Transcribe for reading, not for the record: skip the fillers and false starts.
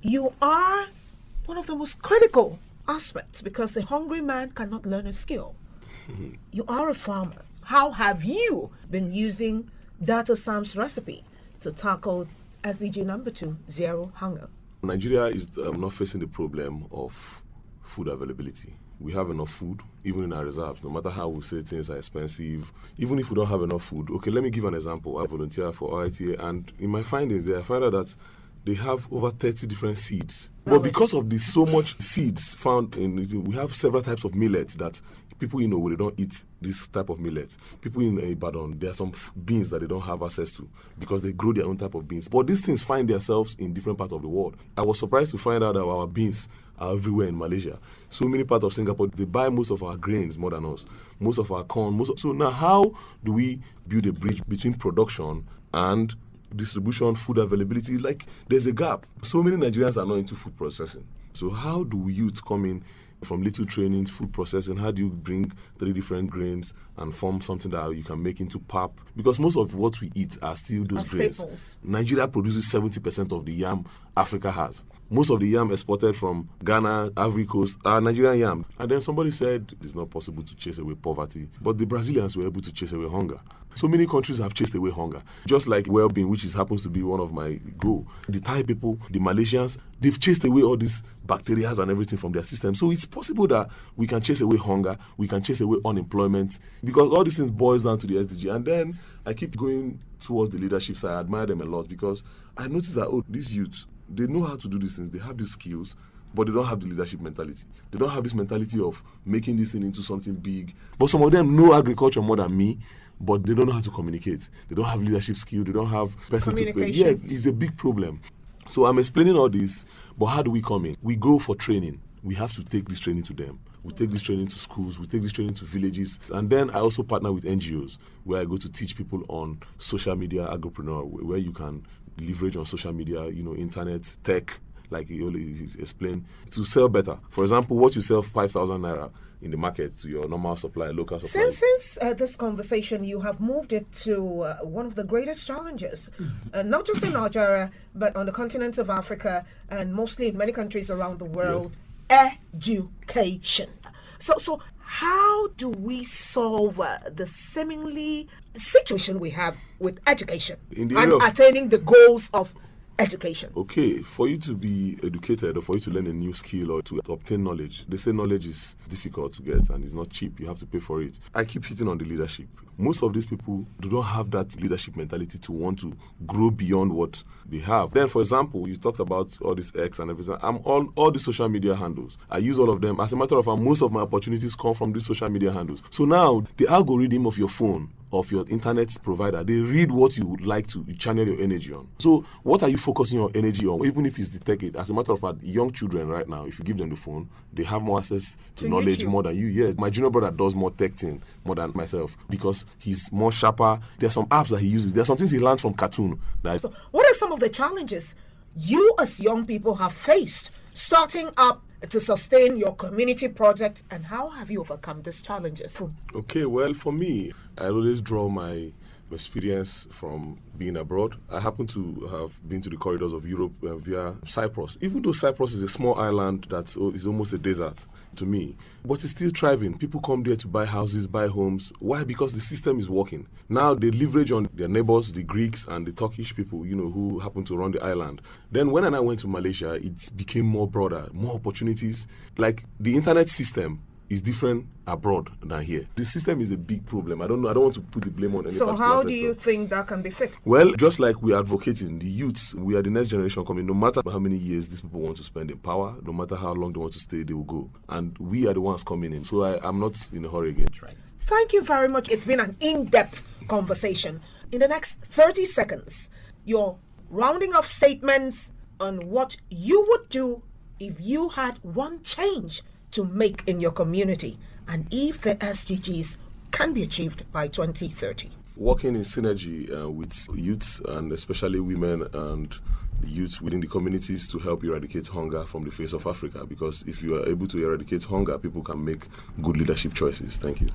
you are one of the most critical aspects because a hungry man cannot learn a skill. You are a farmer. How have you been using Dr. Sam's recipe to tackle SDG number 2, zero hunger? Nigeria is not facing the problem of food availability. We have enough food, even in our reserves, no matter how we say things are expensive. Even if we don't have enough food. Okay, let me give an example. I volunteer for OITA, and in my findings there, I found out that they have over 30 different seeds. But because of the so much seeds found in, we have several types of millet that people, they don't eat this type of millet. People in Ibadan, there are some beans that they don't have access to because they grow their own type of beans. But these things find themselves in different parts of the world. I was surprised to find out that our beans are everywhere in Malaysia. So many parts of Singapore, they buy most of our grains more than us, most of our corn. So now how do we build a bridge between production and distribution, food availability? Like, there's a gap. So many Nigerians are not into food processing. So how do youth come in from little training, food processing? How do you bring 3 different grains and form something that you can make into pap? Because most of what we eat are still those grains. Staples. Nigeria produces 70% of the yam Africa has. Most of the yam exported from Ghana, Ivory Coast, are Nigerian yam. And then somebody said it's not possible to chase away poverty, but the Brazilians were able to chase away hunger. So many countries have chased away hunger. Just like well-being, which happens to be one of my goals. The Thai people, the Malaysians, they've chased away all these bacteria and everything from their system. So it's possible that we can chase away hunger, we can chase away unemployment, because all these things boils down to the SDG. And then I keep going towards the leadership side. I admire them a lot because I noticed that, these youths, they know how to do these things. They have these skills, but they don't have the leadership mentality. They don't have this mentality of making this thing into something big. But some of them know agriculture more than me, but they don't know how to communicate. They don't have leadership skill. They don't have person to play. Yeah, it's a big problem. So I'm explaining all this, but how do we come in? We go for training. We have to take this training to them. We take this training to schools. We take this training to villages. And then I also partner with NGOs where I go to teach people on social media, agripreneur, where you can leverage on social media, internet, tech, like he always explained, to sell better. For example, what you sell 5,000 naira in the market to your normal supplier, local supplier. Since this conversation, you have moved it to one of the greatest challenges, not just in Nigeria, but on the continent of Africa and mostly in many countries around the world, education. So how do we solve the seemingly situation we have with education and attaining the goals of education? Okay, for you to be educated or for you to learn a new skill or to obtain knowledge, they say knowledge is difficult to get and it's not cheap. You have to pay for it. I keep hitting on the leadership. Most of these people, they don't have that leadership mentality to want to grow beyond what they have. Then, for example, you talked about all this X and everything. I'm on all the social media handles. I use all of them. As a matter of fact, most of my opportunities come from these social media handles. So now, the algorithm of your phone, of your internet provider, they read what you would like to channel your energy on. So what are you focusing your energy on? Even if it's the tech, as a matter of fact, young children right now, if you give them the phone, they have more access to knowledge YouTube. More than you. Yeah, my junior brother does more tech thing more than myself because he's more sharper. There's some apps that he uses. There's some things he learns from cartoon. So what are some of the challenges you as young people have faced starting up to sustain your community project, and how have you overcome these challenges? Okay, well, for me, I always draw my experience from being abroad. I happen to have been to the corridors of Europe via Cyprus. Even though Cyprus is a small island that is almost a desert to me, but it's still thriving. People come there to buy houses, buy homes. Why? Because the system is working. Now they leverage on their neighbors, the Greeks and the Turkish people, who happen to run the island. Then when I went to Malaysia, it became more broader, more opportunities. Like the internet system is different abroad than here. The system is a big problem. I don't want to put the blame on any particular sector. So how do you think that can be fixed? Well, just like we are advocating, the youths, we are the next generation coming. No matter how many years these people want to spend in power, no matter how long they want to stay, they will go. And we are the ones coming in. So I'm not in a hurry again. Right. Thank you very much. It's been an in-depth conversation. In the next 30 seconds, your rounding off statements on what you would do if you had one change to make in your community, and if the SDGs can be achieved by 2030. Working in synergy with youths and especially women and youth within the communities to help eradicate hunger from the face of Africa, because if you are able to eradicate hunger, people can make good leadership choices. Thank you.